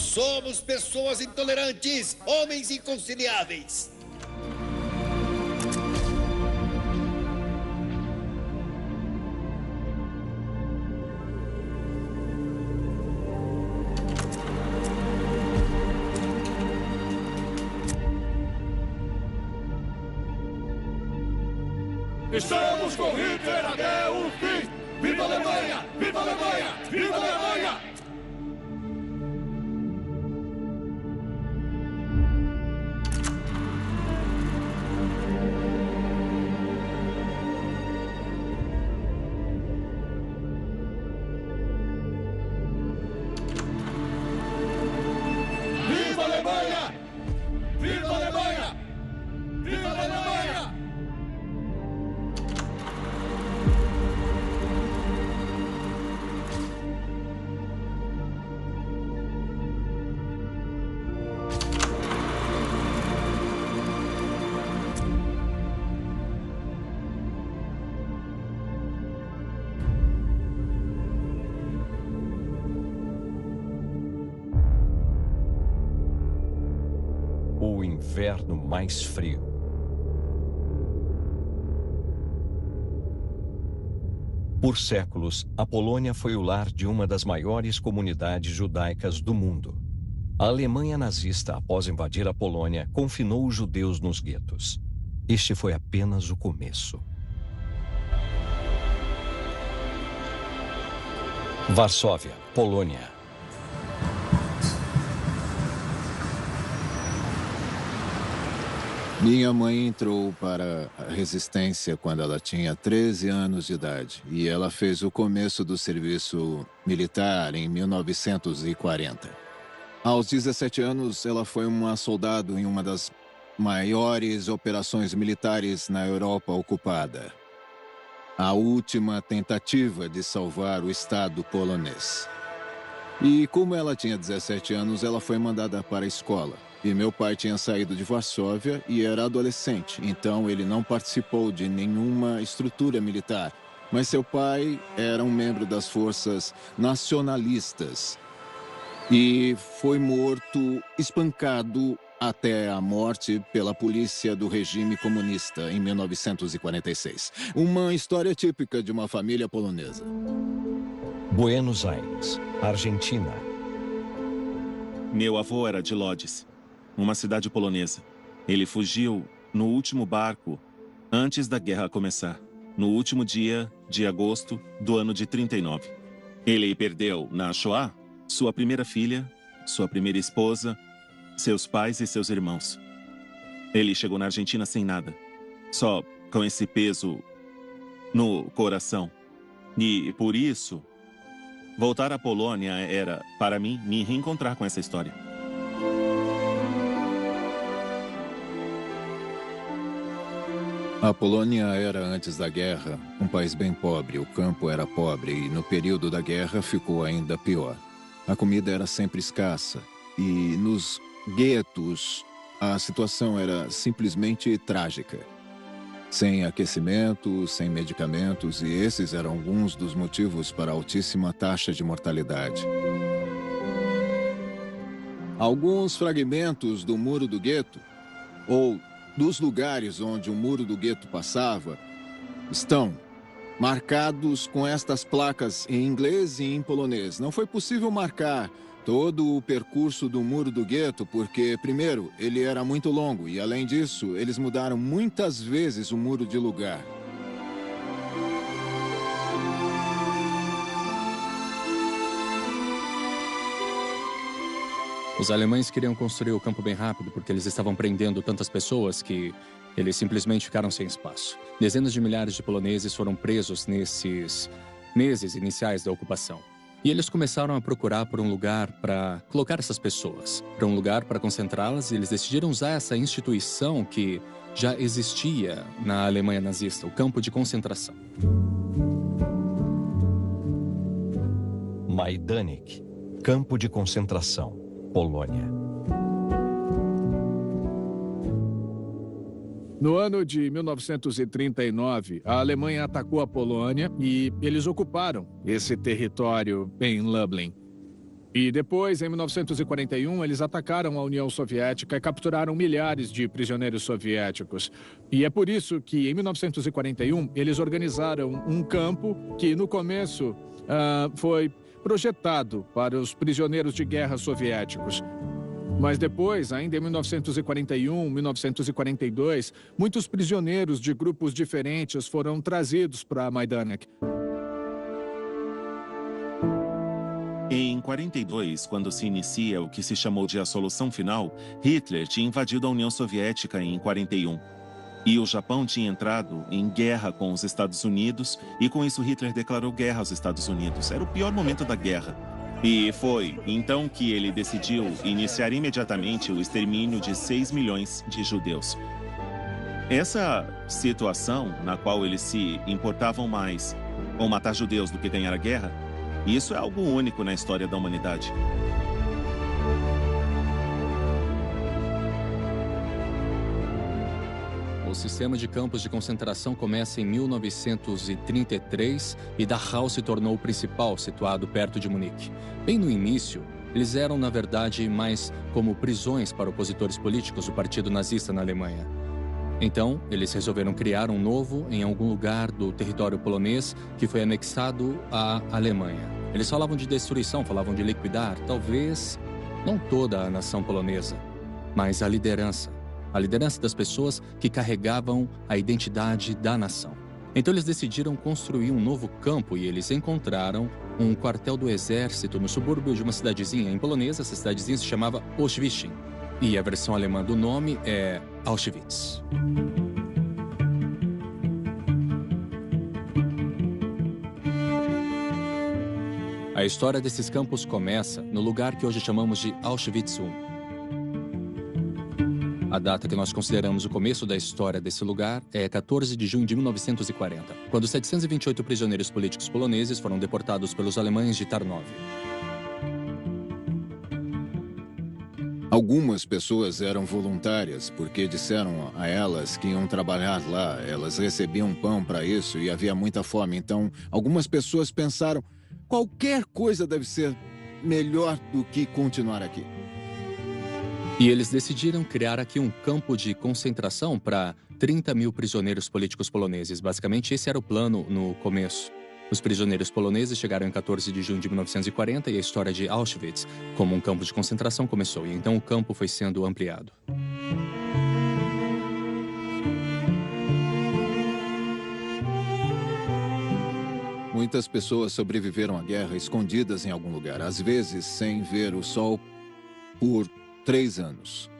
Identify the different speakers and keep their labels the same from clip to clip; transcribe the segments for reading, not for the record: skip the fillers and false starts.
Speaker 1: somos pessoas intolerantes, homens inconciliáveis.
Speaker 2: Estamos com Hitler até o fim! Viva a Alemanha! Viva a Alemanha! Viva a Alemanha! Viva a Alemanha! Viva a Alemanha! Viva a Alemanha!
Speaker 3: O inverno mais frio. Por séculos, a Polônia foi o lar de uma das maiores comunidades judaicas do mundo. A Alemanha nazista, após invadir a Polônia, confinou os judeus nos guetos. Este foi apenas o começo. Varsóvia, Polônia.
Speaker 4: Minha mãe entrou para a resistência quando ela tinha 13 anos de idade e ela fez o começo do serviço militar em 1940. Aos 17 anos, ela foi uma soldado em uma das maiores operações militares na Europa ocupada. A última tentativa de salvar o Estado polonês. E como ela tinha 17 anos, ela foi mandada para a escola. E meu pai tinha saído de Varsóvia e era adolescente, então ele não participou de nenhuma estrutura militar. Mas seu pai era um membro das forças nacionalistas e foi morto, espancado até a morte pela polícia do regime comunista em 1946. Uma história típica de uma família polonesa.
Speaker 3: Buenos Aires, Argentina.
Speaker 5: Meu avô era de Lodz, uma cidade polonesa. Ele fugiu no último barco antes da guerra começar, no último dia de agosto do ano de 39. Ele perdeu na Shoah sua primeira filha, sua primeira esposa, seus pais e seus irmãos. Ele chegou na Argentina sem nada, só com esse peso no coração. E por isso, voltar à Polônia era, para mim, me reencontrar com essa história.
Speaker 4: A Polônia era, antes da guerra, um país bem pobre. O campo era pobre e, no período da guerra, ficou ainda pior. A comida era sempre escassa e, nos guetos, a situação era simplesmente trágica. Sem aquecimento, sem medicamentos, e esses eram alguns dos motivos para a altíssima taxa de mortalidade. Alguns fragmentos do muro do gueto, ou dos lugares onde o muro do gueto passava, estão marcados com estas placas em inglês e em polonês. Não foi possível marcar todo o percurso do muro do gueto porque, primeiro, ele era muito longo e, além disso, eles mudaram muitas vezes o muro de lugar.
Speaker 6: Os alemães queriam construir o campo bem rápido porque eles estavam prendendo tantas pessoas que eles simplesmente ficaram sem espaço. Dezenas de milhares de poloneses foram presos nesses meses iniciais da ocupação. E eles começaram a procurar por um lugar para colocar essas pessoas, para um lugar para concentrá-las, e eles decidiram usar essa instituição que já existia na Alemanha nazista, o campo de concentração.
Speaker 3: Majdanek, campo de concentração, Polônia.
Speaker 7: No ano de 1939, a Alemanha atacou a Polônia e eles ocuparam esse território em Lublin. E depois, em 1941, eles atacaram a União Soviética e capturaram milhares de prisioneiros soviéticos. E é por isso que, em 1941, eles organizaram um campo que, no começo, foi projetado para os prisioneiros de guerra soviéticos. Mas depois, ainda em 1941, 1942, muitos prisioneiros de grupos diferentes foram trazidos para Majdanek.
Speaker 5: Em 42, quando se inicia o que se chamou de a Solução Final, Hitler tinha invadido a União Soviética em 41. E o Japão tinha entrado em guerra com os Estados Unidos, e com isso Hitler declarou guerra aos Estados Unidos. Era o pior momento da guerra. E foi então que ele decidiu iniciar imediatamente o extermínio de 6 milhões de judeus. Essa situação, na qual eles se importavam mais com matar judeus do que ganhar a guerra, isso é algo único na história da humanidade.
Speaker 6: O sistema de campos de concentração começa em 1933 e Dachau se tornou o principal, situado perto de Munique. Bem no início, eles eram, na verdade, mais como prisões para opositores políticos do Partido Nazista na Alemanha. Então, eles resolveram criar um novo em algum lugar do território polonês que foi anexado à Alemanha. Eles falavam de destruição, falavam de liquidar, talvez não toda a nação polonesa, mas a liderança das pessoas que carregavam a identidade da nação. Então eles decidiram construir um novo campo e eles encontraram um quartel do exército no subúrbio de uma cidadezinha em polonês. Essa cidadezinha se chamava Auschwitz. E a versão alemã do nome é Auschwitz. A história desses campos começa no lugar que hoje chamamos de Auschwitz I. A data que nós consideramos o começo da história desse lugar é 14 de junho de 1940, quando 728 prisioneiros políticos poloneses foram deportados pelos alemães de Tarnów.
Speaker 4: Algumas pessoas eram voluntárias porque disseram a elas que iam trabalhar lá. Elas recebiam pão para isso e havia muita fome. Então, algumas pessoas pensaram, qualquer coisa deve ser melhor do que continuar aqui.
Speaker 6: E eles decidiram criar aqui um campo de concentração para 30 mil prisioneiros políticos poloneses. Basicamente, esse era o plano no começo. Os prisioneiros poloneses chegaram em 14 de junho de 1940 e a história de Auschwitz, como um campo de concentração, começou. E então o campo foi sendo ampliado.
Speaker 4: Muitas pessoas sobreviveram à guerra escondidas em algum lugar, às vezes sem ver o sol por 3 anos.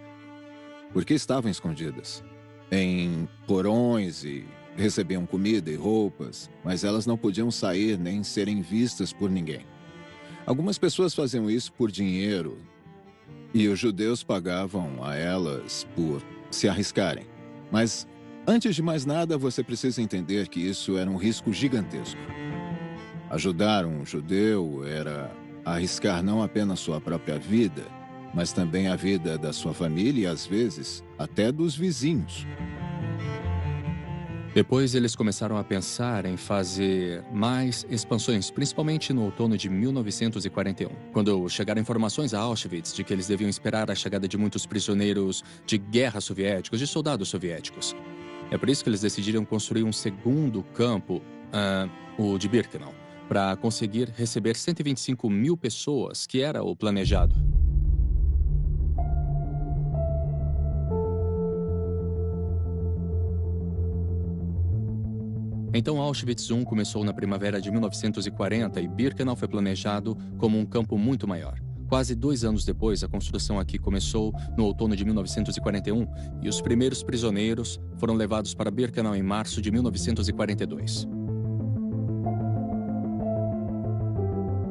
Speaker 4: Porque estavam escondidas em porões e recebiam comida e roupas, mas elas não podiam sair nem serem vistas por ninguém. Algumas pessoas faziam isso por dinheiro e os judeus pagavam a elas por se arriscarem. Mas, antes de mais nada, você precisa entender que isso era um risco gigantesco. Ajudar um judeu era arriscar não apenas sua própria vida, mas também a vida da sua família e, às vezes, até dos vizinhos.
Speaker 6: Depois eles começaram a pensar em fazer mais expansões, principalmente no outono de 1941, quando chegaram informações a Auschwitz de que eles deviam esperar a chegada de muitos prisioneiros de guerra soviéticos, de soldados soviéticos. É por isso que eles decidiram construir um segundo campo, o de Birkenau, para conseguir receber 125 mil pessoas, que era o planejado. Então, Auschwitz I começou na primavera de 1940 e Birkenau foi planejado como um campo muito maior. Quase 2 anos depois, a construção aqui começou no outono de 1941 e os primeiros prisioneiros foram levados para Birkenau em março de 1942.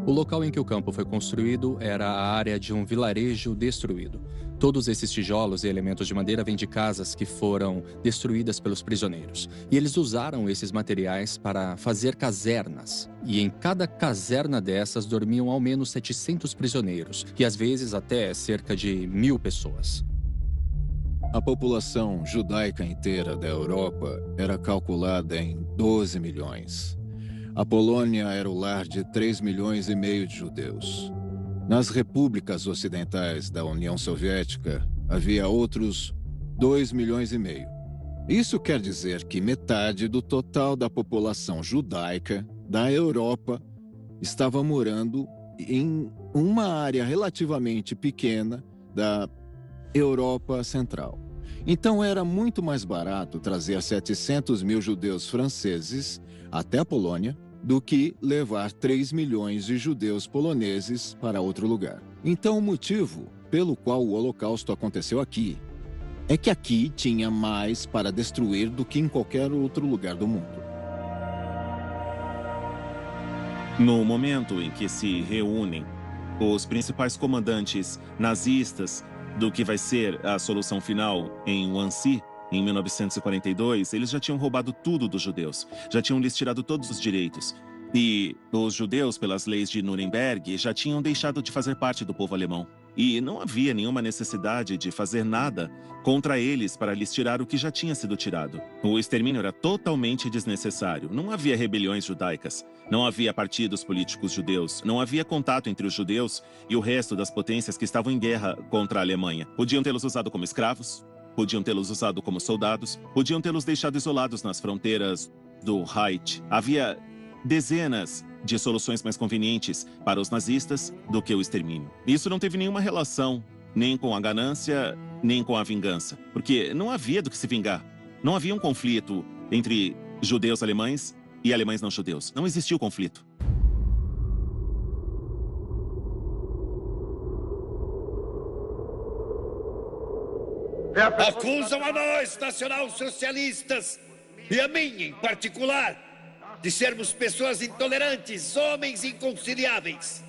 Speaker 6: O local em que o campo foi construído era a área de um vilarejo destruído. Todos esses tijolos e elementos de madeira vêm de casas que foram destruídas pelos prisioneiros. E eles usaram esses materiais para fazer casernas. E em cada caserna dessas dormiam ao menos 700 prisioneiros, e às vezes até cerca de 1.000 pessoas.
Speaker 4: A população judaica inteira da Europa era calculada em 12 milhões. A Polônia era o lar de 3,5 milhões de judeus. Nas repúblicas ocidentais da União Soviética, havia outros 2,5 milhões. Isso quer dizer que metade do total da população judaica da Europa estava morando em uma área relativamente pequena da Europa Central. Então era muito mais barato trazer 700 mil judeus franceses até a Polônia do que levar 3 milhões de judeus poloneses para outro lugar. Então o motivo pelo qual o Holocausto aconteceu aqui é que aqui tinha mais para destruir do que em qualquer outro lugar do mundo.
Speaker 5: No momento em que se reúnem os principais comandantes nazistas do que vai ser a solução final em Wannsee, em 1942, eles já tinham roubado tudo dos judeus, já tinham lhes tirado todos os direitos. E os judeus, pelas leis de Nuremberg, já tinham deixado de fazer parte do povo alemão. E não havia nenhuma necessidade de fazer nada contra eles para lhes tirar o que já tinha sido tirado. O extermínio era totalmente desnecessário. Não havia rebeliões judaicas, não havia partidos políticos judeus, não havia contato entre os judeus e o resto das potências que estavam em guerra contra a Alemanha. Podiam tê-los usado como escravos, podiam tê-los usado como soldados, podiam tê-los deixado isolados nas fronteiras do Reich. Havia dezenas de soluções mais convenientes para os nazistas do que o extermínio. Isso não teve nenhuma relação nem com a ganância, nem com a vingança, porque não havia do que se vingar. Não havia um conflito entre judeus alemães e alemães não judeus. Não existia o conflito.
Speaker 1: Acusam a nós, nacional-socialistas, e a mim em particular, de sermos pessoas intolerantes, homens inconciliáveis.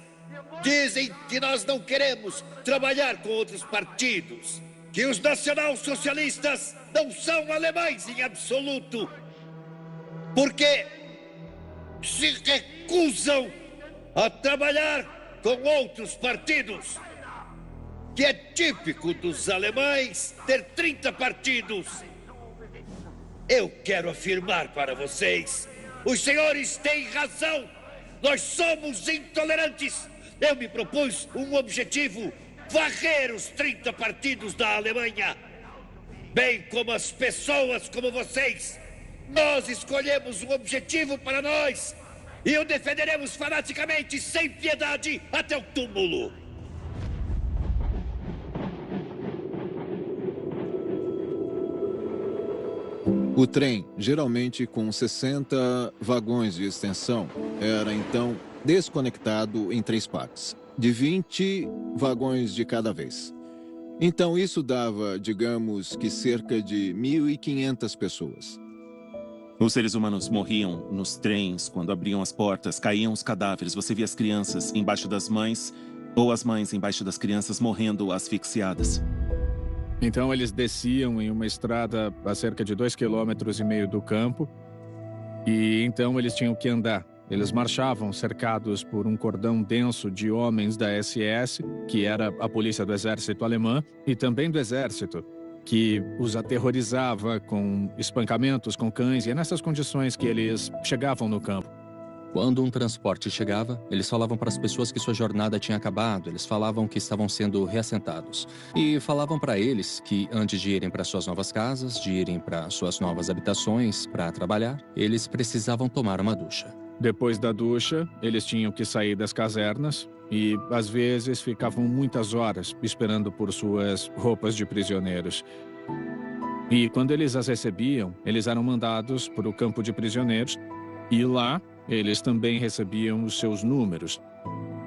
Speaker 1: Dizem que nós não queremos trabalhar com outros partidos, que os nacional-socialistas não são alemães em absoluto, porque se recusam a trabalhar com outros partidos, que é típico dos alemães ter 30 partidos. Eu quero afirmar para vocês, os senhores têm razão, nós somos intolerantes. Eu me propus um objetivo, varrer os 30 partidos da Alemanha, bem como as pessoas como vocês. Nós escolhemos um objetivo para nós e o defenderemos fanaticamente, sem piedade, até o túmulo.
Speaker 4: O trem, geralmente com 60 vagões de extensão, era então desconectado em 3 partes, de 20 vagões de cada vez. Então isso dava, digamos que cerca de 1.500 pessoas.
Speaker 5: Os seres humanos morriam nos trens, quando abriam as portas, caíam os cadáveres, você via as crianças embaixo das mães, ou as mães embaixo das crianças morrendo asfixiadas.
Speaker 7: Então eles desciam em uma estrada a cerca de 2,5 km do campo e então eles tinham que andar. Eles marchavam cercados por um cordão denso de homens da SS, que era a polícia do exército alemã, e também do exército, que os aterrorizava com espancamentos, com cães, e é nessas condições que eles chegavam no campo.
Speaker 6: Quando um transporte chegava, eles falavam para as pessoas que sua jornada tinha acabado, eles falavam que estavam sendo reassentados. E falavam para eles que, antes de irem para suas novas casas, de irem para suas novas habitações, para trabalhar, eles precisavam tomar uma ducha.
Speaker 7: Depois da ducha, eles tinham que sair das casernas e, às vezes, ficavam muitas horas esperando por suas roupas de prisioneiros. E, quando eles as recebiam, eles eram mandados para o campo de prisioneiros e lá eles também recebiam os seus números.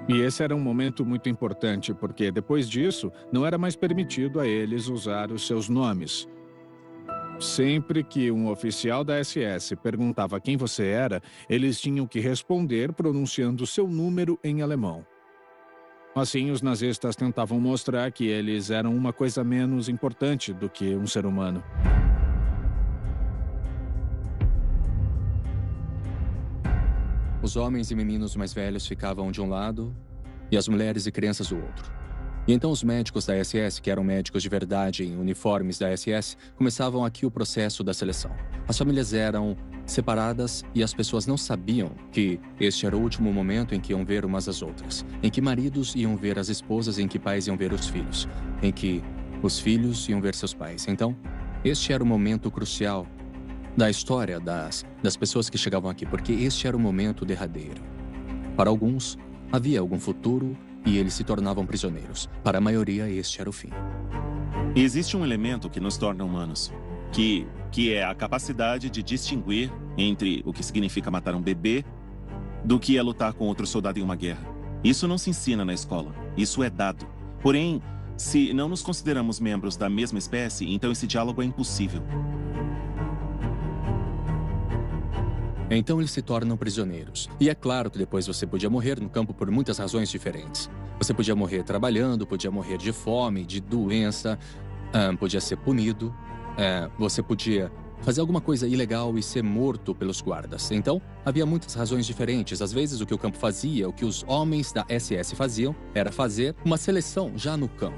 Speaker 7: E esse era um momento muito importante, porque depois disso, não era mais permitido a eles usar os seus nomes. Sempre que um oficial da SS perguntava quem você era, eles tinham que responder pronunciando seu número em alemão. Assim, os nazistas tentavam mostrar que eles eram uma coisa menos importante do que um ser humano.
Speaker 6: Os homens e meninos mais velhos ficavam de um lado e as mulheres e crianças do outro. E então os médicos da SS, que eram médicos de verdade em uniformes da SS, começavam aqui o processo da seleção. As famílias eram separadas, e as pessoas não sabiam que este era o último momento em que iam ver umas às outras, em que maridos iam ver as esposas, em que pais iam ver os filhos, em que os filhos iam ver seus pais. Então, este era o momento crucial da história das pessoas que chegavam aqui, porque este era o momento derradeiro. Para alguns, havia algum futuro e eles se tornavam prisioneiros. Para a maioria, este era o fim.
Speaker 5: Existe um elemento que nos torna humanos, que é a capacidade de distinguir entre o que significa matar um bebê do que é lutar com outro soldado em uma guerra. Isso não se ensina na escola, isso é dado. Porém, se não nos consideramos membros da mesma espécie, então esse diálogo é impossível.
Speaker 6: Então eles se tornam prisioneiros. E é claro que depois você podia morrer no campo por muitas razões diferentes. Você podia morrer trabalhando, podia morrer de fome, de doença, podia ser punido, você podia fazer alguma coisa ilegal e ser morto pelos guardas. Então, havia muitas razões diferentes. Às vezes, o que o campo fazia, o que os homens da SS faziam, era fazer uma seleção já no campo.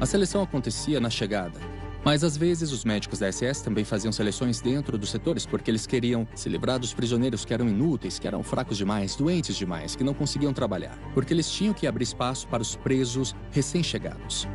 Speaker 6: A seleção acontecia na chegada. Mas, às vezes, os médicos da SS também faziam seleções dentro dos setores porque eles queriam se livrar dos prisioneiros que eram inúteis, que eram fracos demais, doentes demais, que não conseguiam trabalhar. Porque eles tinham que abrir espaço para os presos recém-chegados.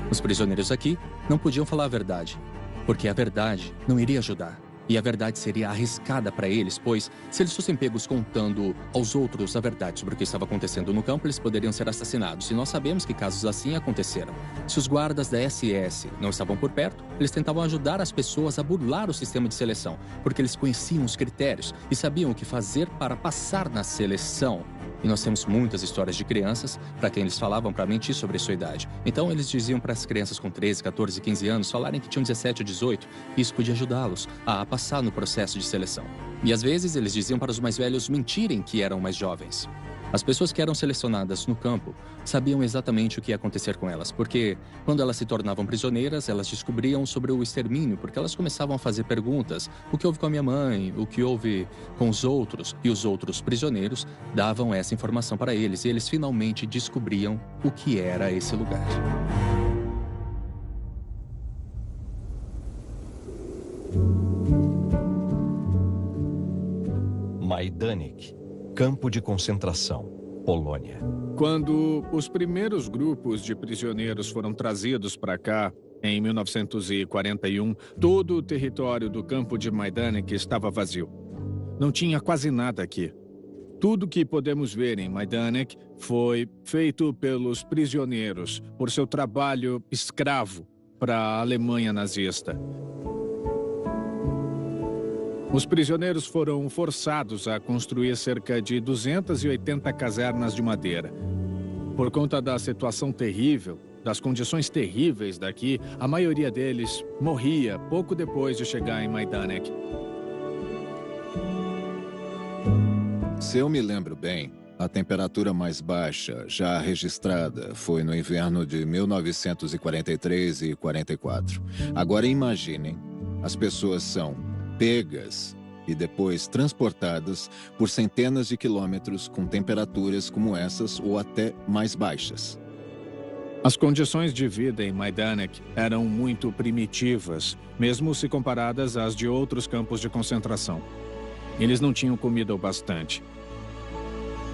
Speaker 6: Os prisioneiros aqui não podiam falar a verdade, porque a verdade não iria ajudar. E a verdade seria arriscada para eles, pois se eles fossem pegos contando aos outros a verdade sobre o que estava acontecendo no campo, eles poderiam ser assassinados. E nós sabemos que casos assim aconteceram. Se os guardas da SS não estavam por perto, eles tentavam ajudar as pessoas a burlar o sistema de seleção, porque eles conheciam os critérios e sabiam o que fazer para passar na seleção. E nós temos muitas histórias de crianças para quem eles falavam para mentir sobre a sua idade. Então eles diziam para as crianças com 13, 14, 15 anos falarem que tinham 17 ou 18. E isso podia ajudá-los a passar no processo de seleção. E às vezes eles diziam para os mais velhos mentirem que eram mais jovens. As pessoas que eram selecionadas no campo sabiam exatamente o que ia acontecer com elas, porque quando elas se tornavam prisioneiras, elas descobriam sobre o extermínio, porque elas começavam a fazer perguntas: o que houve com a minha mãe, o que houve com os outros, e os outros prisioneiros davam essa informação para eles, e eles finalmente descobriam o que era esse lugar.
Speaker 3: Majdanek, campo de concentração, Polônia.
Speaker 7: Quando os primeiros grupos de prisioneiros foram trazidos para cá, em 1941, todo o território do campo de Majdanek estava vazio. Não tinha quase nada aqui. Tudo que podemos ver em Majdanek foi feito pelos prisioneiros, por seu trabalho escravo para a Alemanha nazista. Os prisioneiros foram forçados a construir cerca de 280 casernas de madeira. Por conta da situação terrível, das condições terríveis daqui, a maioria deles morria pouco depois de chegar em Majdanek.
Speaker 4: Se eu me lembro bem, a temperatura mais baixa já registrada foi no inverno de 1943 e 44. Agora imaginem, as pessoas são pegas e depois transportadas por centenas de quilômetros com temperaturas como essas ou até mais baixas.
Speaker 7: As condições de vida em Majdanek eram muito primitivas, mesmo se comparadas às de outros campos de concentração. Eles não tinham comida o bastante.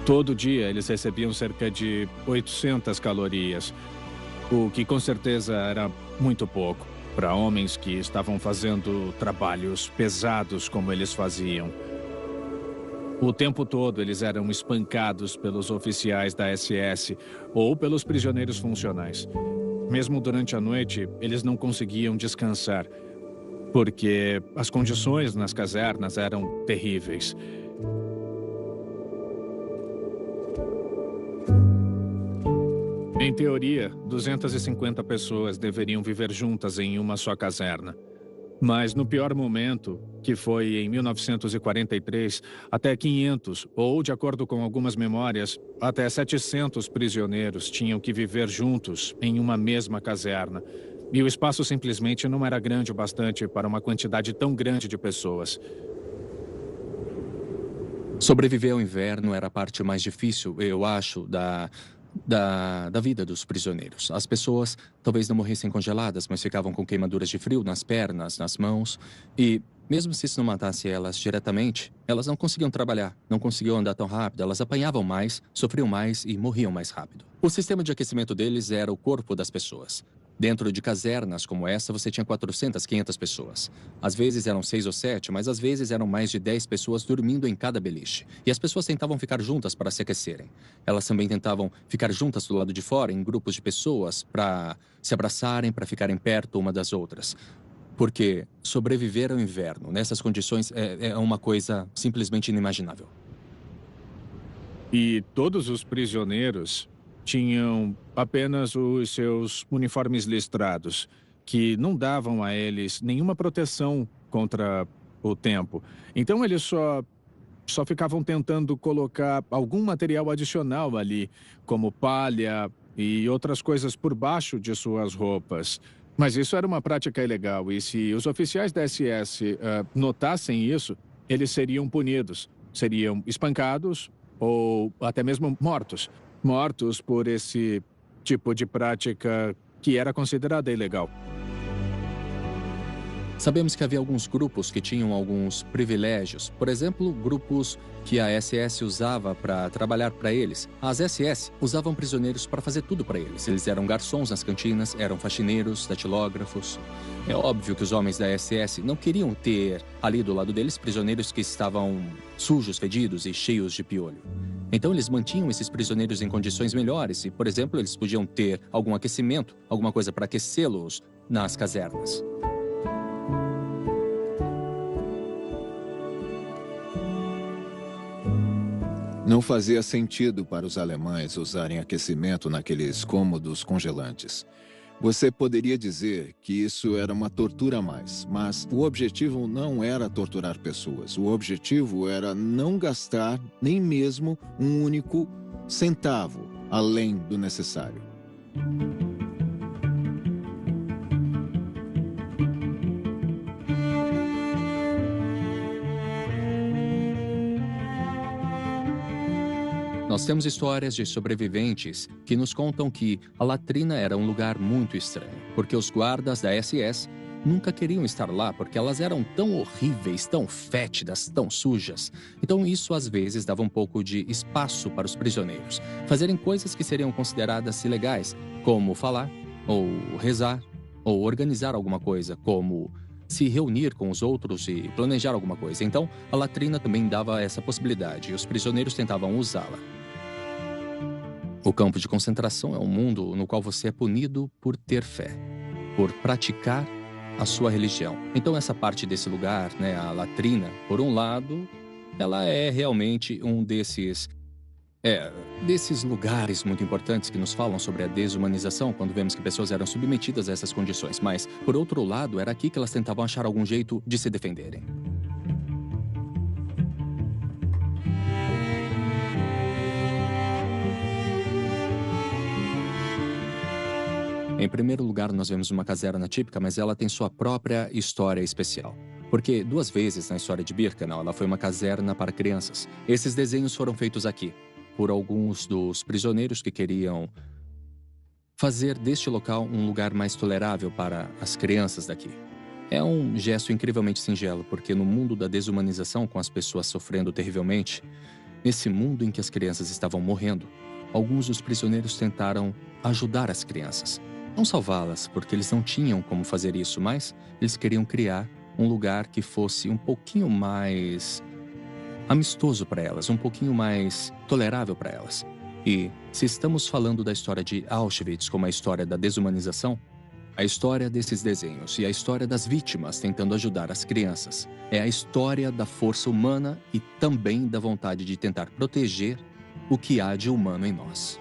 Speaker 7: Todo dia eles recebiam cerca de 800 calorias, o que com certeza era muito pouco para homens que estavam fazendo trabalhos pesados como eles faziam. O tempo todo eles eram espancados pelos oficiais da SS ou pelos prisioneiros funcionais. Mesmo durante a noite, eles não conseguiam descansar, porque as condições nas casernas eram terríveis. Em teoria, 250 pessoas deveriam viver juntas em uma só caserna. Mas no pior momento, que foi em 1943, até 500, ou de acordo com algumas memórias, até 700 prisioneiros tinham que viver juntos em uma mesma caserna. E o espaço simplesmente não era grande o bastante para uma quantidade tão grande de pessoas.
Speaker 6: Sobreviver ao inverno era a parte mais difícil, eu acho, da vida dos prisioneiros. As pessoas talvez não morressem congeladas, mas ficavam com queimaduras de frio nas pernas, nas mãos. E mesmo se isso não matasse elas diretamente, elas não conseguiam trabalhar, não conseguiam andar tão rápido, elas apanhavam mais, sofriam mais e morriam mais rápido. O sistema de aquecimento deles era o corpo das pessoas. Dentro de casernas como essa, você tinha 400, 500 pessoas. Às vezes eram 6 ou 7, mas às vezes eram mais de 10 pessoas dormindo em cada beliche. E as pessoas tentavam ficar juntas para se aquecerem. Elas também tentavam ficar juntas do lado de fora, em grupos de pessoas, para se abraçarem, para ficarem perto uma das outras. Porque sobreviver ao inverno nessas condições é uma coisa simplesmente inimaginável.
Speaker 7: E todos os prisioneiros tinham apenas os seus uniformes listrados, que não davam a eles nenhuma proteção contra o tempo. Então eles só ficavam tentando colocar algum material adicional ali, como palha e outras coisas por baixo de suas roupas. Mas isso era uma prática ilegal e se os oficiais da SS notassem isso, eles seriam punidos, seriam espancados ou até mesmo mortos. Mortos por esse tipo de prática que era considerada ilegal.
Speaker 6: Sabemos que havia alguns grupos que tinham alguns privilégios. Por exemplo, grupos que a SS usava para trabalhar para eles. As SS usavam prisioneiros para fazer tudo para eles. Eles eram garçons nas cantinas, eram faxineiros, datilógrafos. É óbvio que os homens da SS não queriam ter ali do lado deles prisioneiros que estavam sujos, fedidos e cheios de piolho. Então eles mantinham esses prisioneiros em condições melhores e, por exemplo, eles podiam ter algum aquecimento, alguma coisa para aquecê-los nas casernas.
Speaker 4: Não fazia sentido para os alemães usarem aquecimento naqueles cômodos congelantes. Você poderia dizer que isso era uma tortura a mais, mas o objetivo não era torturar pessoas. O objetivo era não gastar nem mesmo um único centavo além do necessário.
Speaker 6: Nós temos histórias de sobreviventes que nos contam que a latrina era um lugar muito estranho, porque os guardas da SS nunca queriam estar lá porque elas eram tão horríveis, tão fétidas, tão sujas. Então isso às vezes dava um pouco de espaço para os prisioneiros fazerem coisas que seriam consideradas ilegais, como falar, ou rezar, ou organizar alguma coisa, como se reunir com os outros e planejar alguma coisa. Então a latrina também dava essa possibilidade e os prisioneiros tentavam usá-la. O campo de concentração é um mundo no qual você é punido por ter fé, por praticar a sua religião. Então essa parte desse lugar, a latrina, por um lado, ela é realmente um desses lugares muito importantes que nos falam sobre a desumanização, quando vemos que pessoas eram submetidas a essas condições. Mas, por outro lado, era aqui que elas tentavam achar algum jeito de se defenderem. Em primeiro lugar, nós vemos uma caserna típica, mas ela tem sua própria história especial. Porque 2 vezes na história de Birkenau, ela foi uma caserna para crianças. Esses desenhos foram feitos aqui por alguns dos prisioneiros que queriam fazer deste local um lugar mais tolerável para as crianças daqui. É um gesto incrivelmente singelo, porque no mundo da desumanização, com as pessoas sofrendo terrivelmente, nesse mundo em que as crianças estavam morrendo, alguns dos prisioneiros tentaram ajudar as crianças. Não salvá-las, porque eles não tinham como fazer isso, mas eles queriam criar um lugar que fosse um pouquinho mais amistoso para elas, um pouquinho mais tolerável para elas. E se estamos falando da história de Auschwitz como a história da desumanização, a história desses desenhos e a história das vítimas tentando ajudar as crianças é a história da força humana e também da vontade de tentar proteger o que há de humano em nós.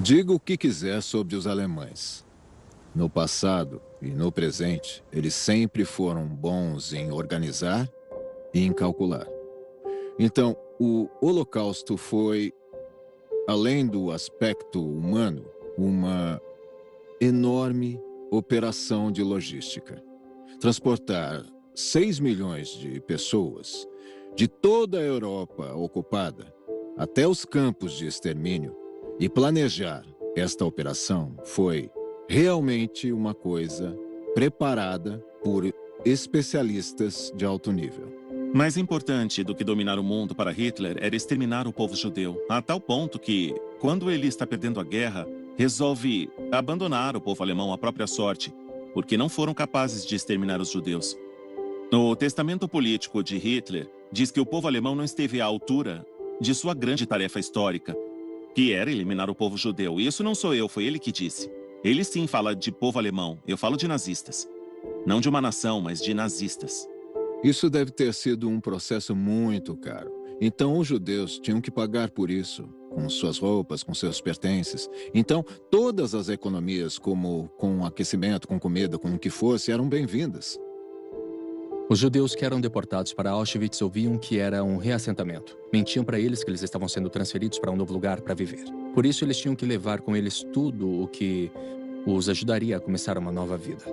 Speaker 4: Diga o que quiser sobre os alemães. No passado e no presente, eles sempre foram bons em organizar e em calcular. Então, o Holocausto foi, além do aspecto humano, uma enorme operação de logística. Transportar 6 milhões de pessoas de toda a Europa ocupada até os campos de extermínio e planejar esta operação foi realmente uma coisa preparada por especialistas de alto nível.
Speaker 5: Mais importante do que dominar o mundo para Hitler era exterminar o povo judeu, a tal ponto que, quando ele está perdendo a guerra, resolve abandonar o povo alemão à própria sorte, porque não foram capazes de exterminar os judeus. O testamento político de Hitler diz que o povo alemão não esteve à altura de sua grande tarefa histórica, que era eliminar o povo judeu. E isso não sou eu, foi ele que disse. Ele sim fala de povo alemão, eu falo de nazistas. Não de uma nação, mas de nazistas.
Speaker 4: Isso deve ter sido um processo muito caro. Então, os judeus tinham que pagar por isso, com suas roupas, com seus pertences. Então, todas as economias, como com aquecimento, com comida, com o que fosse, eram bem-vindas.
Speaker 6: Os judeus que eram deportados para Auschwitz ouviam que era um reassentamento. Mentiam para eles que eles estavam sendo transferidos para um novo lugar para viver. Por isso, eles tinham que levar com eles tudo o que os ajudaria a começar uma nova vida.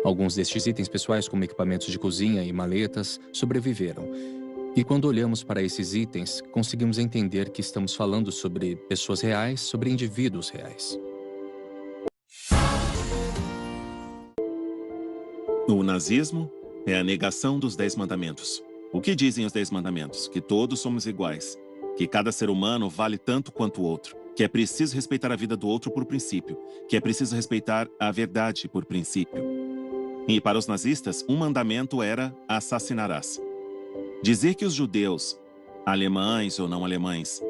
Speaker 6: Alguns destes itens pessoais, como equipamentos de cozinha e maletas, sobreviveram. E quando olhamos para esses itens, conseguimos entender que estamos falando sobre pessoas reais, sobre indivíduos reais.
Speaker 5: O nazismo é a negação dos 10 mandamentos. O que dizem os 10 mandamentos? Que todos somos iguais, que cada ser humano vale tanto quanto o outro, que é preciso respeitar a vida do outro por princípio, que é preciso respeitar a verdade por princípio. E para os nazistas, um mandamento era assassinarás. Dizer que os judeus, alemães ou não alemães,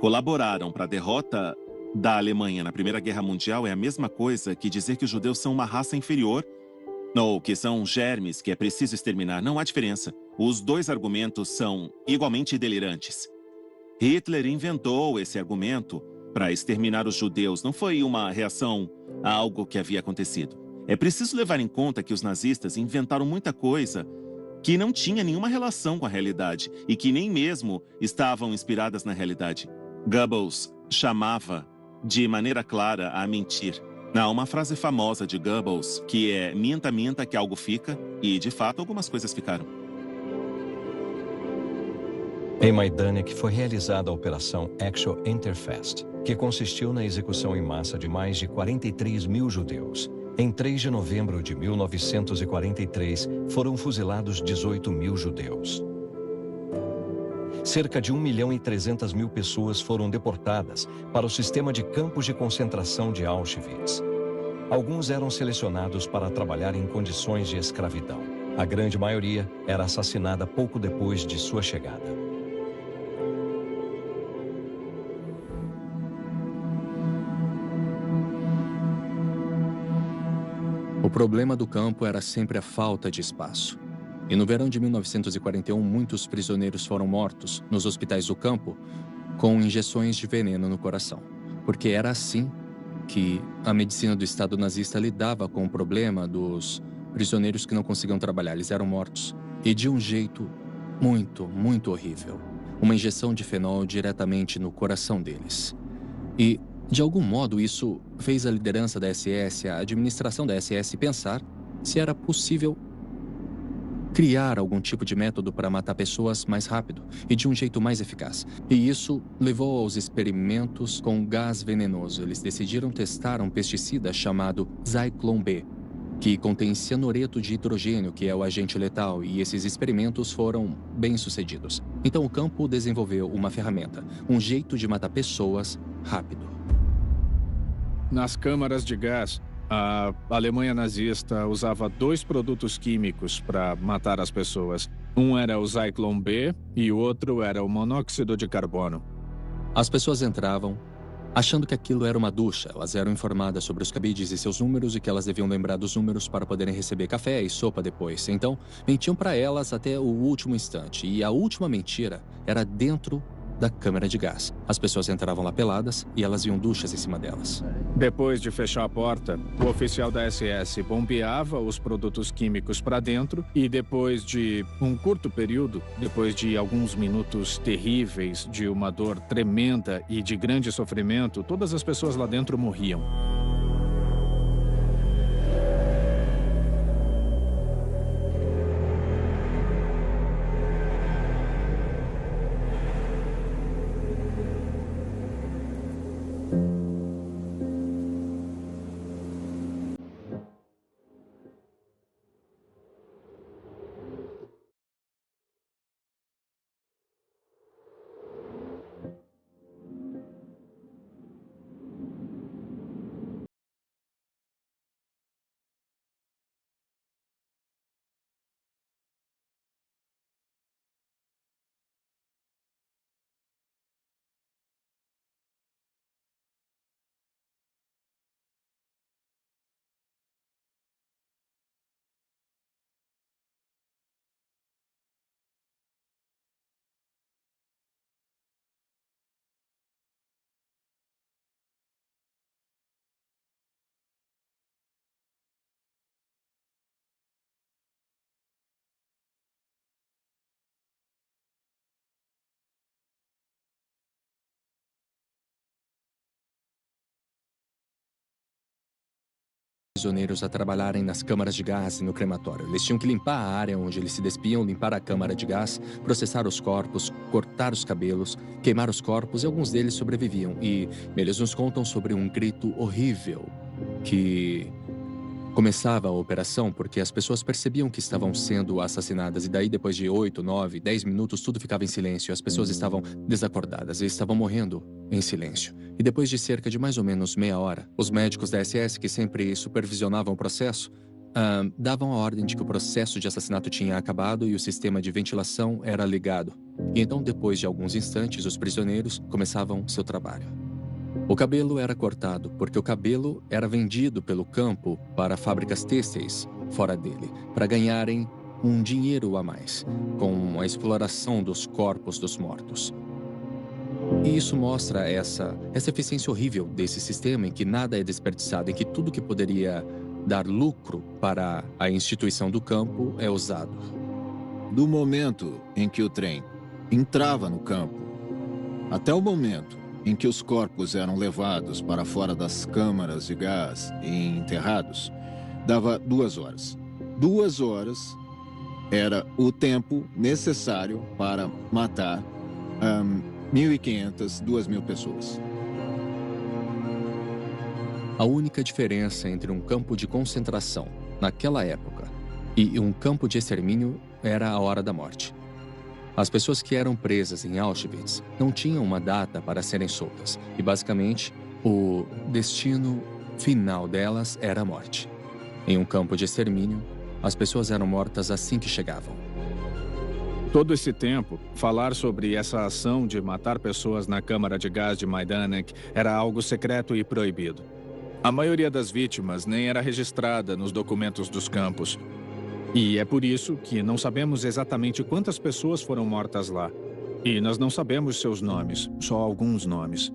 Speaker 5: colaboraram para a derrota da Alemanha na Primeira Guerra Mundial é a mesma coisa que dizer que os judeus são uma raça inferior ou que são germes que é preciso exterminar. Não há diferença. Os dois argumentos são igualmente delirantes. Hitler inventou esse argumento para exterminar os judeus. Não foi uma reação a algo que havia acontecido. É preciso levar em conta que os nazistas inventaram muita coisa que não tinha nenhuma relação com a realidade e que nem mesmo estavam inspiradas na realidade. Goebbels chamava de maneira clara a mentir. Há uma frase famosa de Goebbels que é "minta, minta que algo fica", e de fato algumas coisas ficaram.
Speaker 3: Em Majdanek foi realizada a Operação Actual Interfest, que consistiu na execução em massa de mais de 43 mil judeus. Em 3 de novembro de 1943, foram fuzilados 18 mil judeus. Cerca de 1.300.000 pessoas foram deportadas para o sistema de campos de concentração de Auschwitz. Alguns eram selecionados para trabalhar em condições de escravidão. A grande maioria era assassinada pouco depois de sua chegada.
Speaker 6: O problema do campo era sempre a falta de espaço. E no verão de 1941, muitos prisioneiros foram mortos nos hospitais do campo com injeções de veneno no coração. Porque era assim que a medicina do Estado nazista lidava com o problema dos prisioneiros que não conseguiam trabalhar. Eles eram mortos. E de um jeito muito, muito horrível. Uma injeção de fenol diretamente no coração deles. E, de algum modo, isso fez a liderança da SS, a administração da SS, pensar se era possível criar algum tipo de método para matar pessoas mais rápido e de um jeito mais eficaz. E isso levou aos experimentos com gás venenoso. Eles decidiram testar um pesticida chamado Zyklon B, que contém cianureto de hidrogênio, que é o agente letal, e esses experimentos foram bem-sucedidos. Então o campo desenvolveu uma ferramenta, um jeito de matar pessoas rápido.
Speaker 7: Nas câmaras de gás, a Alemanha nazista usava 2 produtos químicos para matar as pessoas. Um era o Zyklon B e o outro era o monóxido de carbono.
Speaker 6: As pessoas entravam achando que aquilo era uma ducha. Elas eram informadas sobre os cabides e seus números e que elas deviam lembrar dos números para poderem receber café e sopa depois. Então, mentiam para elas até o último instante. E a última mentira era dentro da câmara de gás. As pessoas entravam lá peladas e elas viam duchas em cima delas.
Speaker 7: Depois de fechar a porta, o oficial da SS bombeava os produtos químicos para dentro e depois de um curto período, depois de alguns minutos terríveis, de uma dor tremenda e de grande sofrimento, todas as pessoas lá dentro morriam.
Speaker 6: prisioneiros a trabalharem nas câmaras de gás e no crematório. Eles tinham que limpar a área onde eles se despiam, limpar a câmara de gás, processar os corpos, cortar os cabelos, queimar os corpos, e alguns deles sobreviviam. E eles nos contam sobre um grito horrível que começava a operação porque as pessoas percebiam que estavam sendo assassinadas, e daí depois de 8, 9, 10 minutos tudo ficava em silêncio. As pessoas estavam desacordadas e estavam morrendo em silêncio. E depois de cerca de mais ou menos meia hora, os médicos da SS, que sempre supervisionavam o processo, davam a ordem de que o processo de assassinato tinha acabado e o sistema de ventilação era ligado. E então, depois de alguns instantes, os prisioneiros começavam seu trabalho. O cabelo era cortado, porque o cabelo era vendido pelo campo para fábricas têxteis fora dele, para ganharem um dinheiro a mais, com a exploração dos corpos dos mortos. E isso mostra essa eficiência horrível desse sistema, em que nada é desperdiçado, em que tudo que poderia dar lucro para a instituição do campo é usado.
Speaker 4: Do momento em que o trem entrava no campo, até o momento em que os corpos eram levados para fora das câmaras de gás e enterrados, dava 2 horas. 2 horas era o tempo necessário para matar 1.500, 2.000 pessoas.
Speaker 6: A única diferença entre um campo de concentração naquela época e um campo de extermínio era a hora da morte. As pessoas que eram presas em Auschwitz não tinham uma data para serem soltas, e basicamente o destino final delas era a morte. Em um campo de extermínio, as pessoas eram mortas assim que chegavam.
Speaker 7: Todo esse tempo, falar sobre essa ação de matar pessoas na câmara de gás de Majdanek era algo secreto e proibido. A maioria das vítimas nem era registrada nos documentos dos campos. E é por isso que não sabemos exatamente quantas pessoas foram mortas lá. E nós não sabemos seus nomes, só alguns nomes.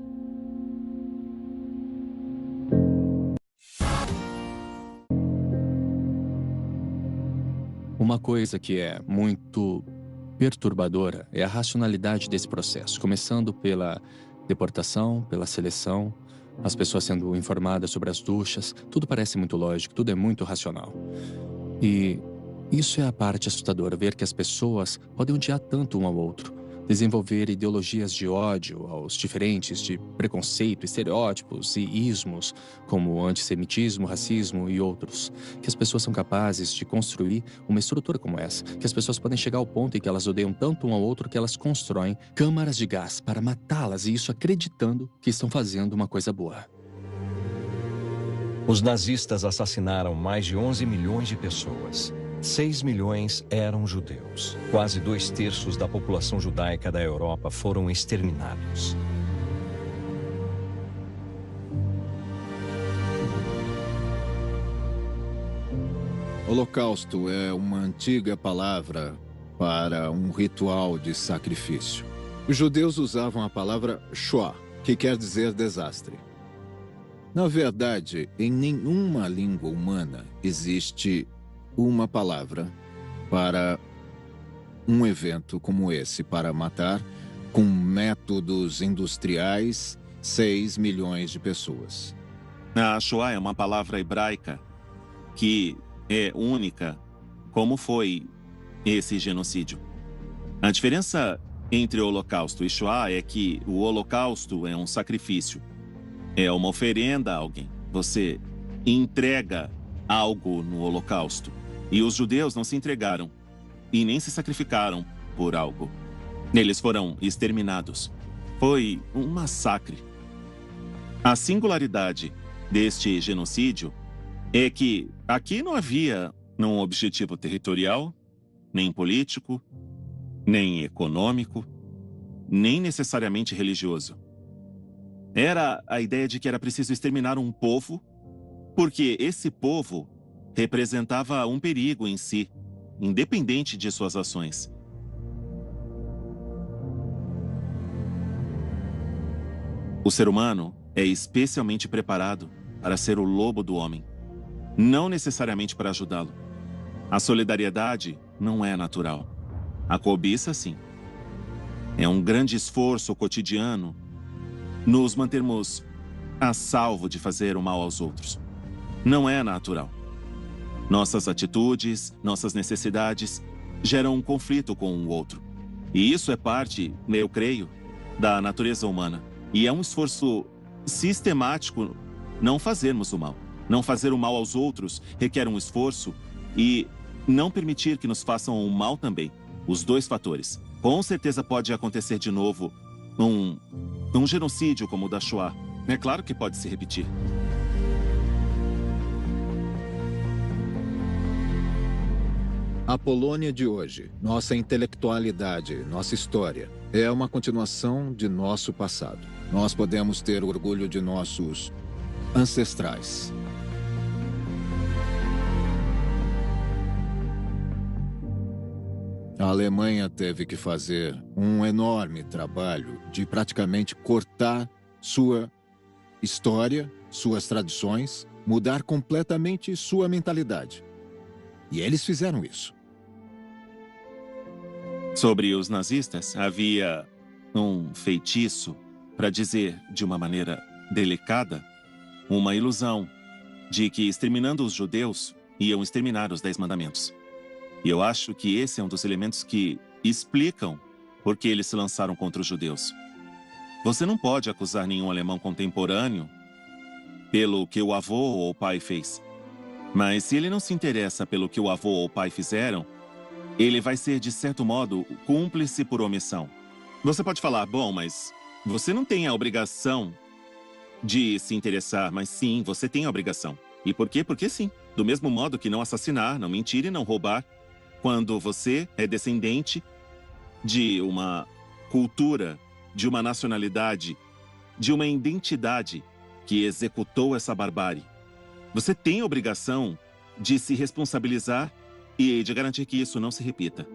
Speaker 6: Uma coisa que é muito perturbadora é a racionalidade desse processo, começando pela deportação, pela seleção, as pessoas sendo informadas sobre as duchas. Tudo parece muito lógico, tudo é muito racional. E isso é a parte assustadora, ver que as pessoas podem odiar tanto um ao outro, desenvolver ideologias de ódio aos diferentes, de preconceito, estereótipos e ismos, como antissemitismo, racismo e outros. Que as pessoas são capazes de construir uma estrutura como essa, que as pessoas podem chegar ao ponto em que elas odeiam tanto um ao outro que elas constroem câmaras de gás para matá-las, e isso acreditando que estão fazendo uma coisa boa.
Speaker 3: Os nazistas assassinaram mais de 11 milhões de pessoas. 6 milhões eram judeus. Quase 2/3 da população judaica da Europa foram exterminados.
Speaker 4: Holocausto é uma antiga palavra para um ritual de sacrifício. Os judeus usavam a palavra Shoah, que quer dizer desastre. Na verdade, em nenhuma língua humana existe uma palavra para um evento como esse, para matar com métodos industriais 6 milhões de pessoas.
Speaker 5: A Shoah é uma palavra hebraica que é única, como foi esse genocídio. A diferença entre o Holocausto e Shoah é que o Holocausto é um sacrifício, é uma oferenda a alguém. Você entrega algo no Holocausto. E os judeus não se entregaram e nem se sacrificaram por algo. Eles foram exterminados. Foi um massacre. A singularidade deste genocídio é que aqui não havia um objetivo territorial, nem político, nem econômico, nem necessariamente religioso. Era a ideia de que era preciso exterminar um povo, porque esse povo representava um perigo em si, independente de suas ações. O ser humano é especialmente preparado para ser o lobo do homem, não necessariamente para ajudá-lo. A solidariedade não é natural. A cobiça, sim. É um grande esforço cotidiano nos mantermos a salvo de fazer o mal aos outros. não é natural. Nossas atitudes, nossas necessidades geram um conflito com o outro. E isso é parte, eu creio, da natureza humana. E é um esforço sistemático não fazermos o mal. Não fazer o mal aos outros requer um esforço e não permitir que nos façam o mal também. Os dois fatores. Com certeza pode acontecer de novo um genocídio como o da Shoah. É claro que pode se repetir.
Speaker 4: A Polônia de hoje, nossa intelectualidade, nossa história, é uma continuação de nosso passado. Nós podemos ter orgulho de nossos ancestrais. A Alemanha teve que fazer um enorme trabalho de praticamente cortar sua história, suas tradições, mudar completamente sua mentalidade. E eles fizeram isso.
Speaker 5: Sobre os nazistas, havia um feitiço, para dizer de uma maneira delicada, uma ilusão de que exterminando os judeus iam exterminar os 10 mandamentos. E eu acho que esse é um dos elementos que explicam por que eles se lançaram contra os judeus. Você não pode acusar nenhum alemão contemporâneo pelo que o avô ou o pai fez. Mas se ele não se interessa pelo que o avô ou o pai fizeram, ele vai ser, de certo modo, cúmplice por omissão. Você pode falar, bom, mas você não tem a obrigação de se interessar, mas sim, você tem a obrigação. E por quê? Porque sim. Do mesmo modo que não assassinar, não mentir e não roubar, quando você é descendente de uma cultura, de uma nacionalidade, de uma identidade que executou essa barbárie. Você tem a obrigação de se responsabilizar e de garantir que isso não se repita.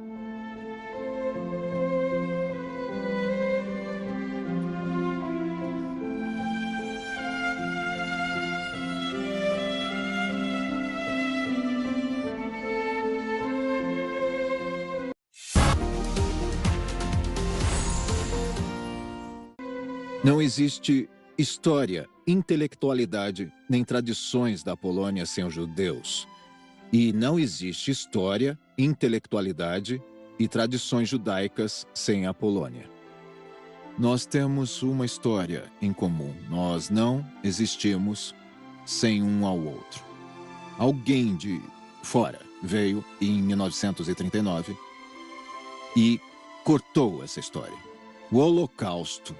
Speaker 4: Não existe história, intelectualidade, nem tradições da Polônia sem os judeus. E não existe história, intelectualidade e tradições judaicas sem a Polônia. Nós temos uma história em comum. Nós não existimos sem um ao outro. Alguém de fora veio em 1939 e cortou essa história. O Holocausto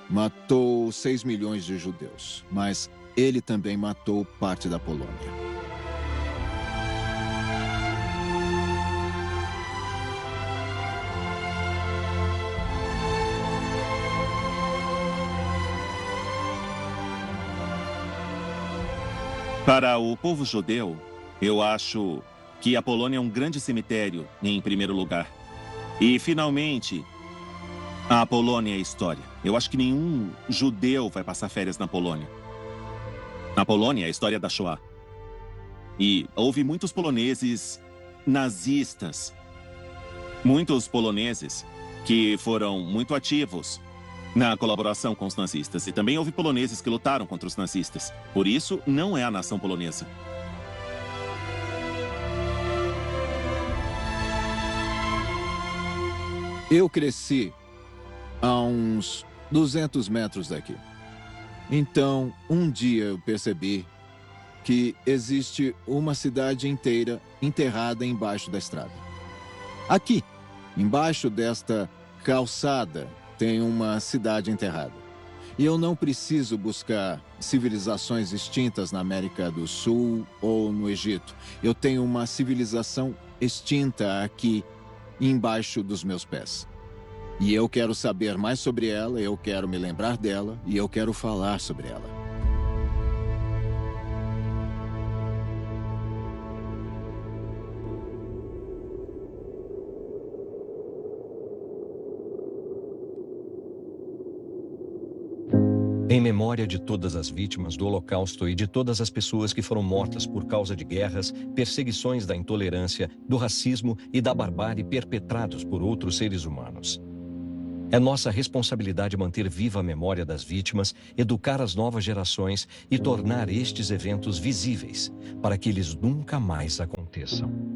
Speaker 4: matou 6 milhões de judeus, mas ele também matou parte da Polônia.
Speaker 5: Para o povo judeu, eu acho que a Polônia é um grande cemitério, em primeiro lugar. E, finalmente, a Polônia é história. Eu acho que nenhum judeu vai passar férias na Polônia. Na Polônia é a história da Shoah. E houve muitos poloneses nazistas. Muitos poloneses que foram muito ativos na colaboração com os nazistas. E também houve poloneses que lutaram contra os nazistas. Por isso, não é a nação polonesa.
Speaker 4: Eu cresci a uns 200 metros daqui. Então, um dia eu percebi que existe uma cidade inteira enterrada embaixo da estrada. Aqui, embaixo desta calçada, tem uma cidade enterrada. E eu não preciso buscar civilizações extintas na América do Sul ou no Egito. Eu tenho uma civilização extinta aqui, embaixo dos meus pés. E eu quero saber mais sobre ela, eu quero me lembrar dela e eu quero falar sobre ela.
Speaker 3: Em memória de todas as vítimas do Holocausto e de todas as pessoas que foram mortas por causa de guerras, perseguições da intolerância, do racismo e da barbárie perpetrados por outros seres humanos. É nossa responsabilidade manter viva a memória das vítimas, educar as novas gerações e tornar estes eventos visíveis, para que eles nunca mais aconteçam.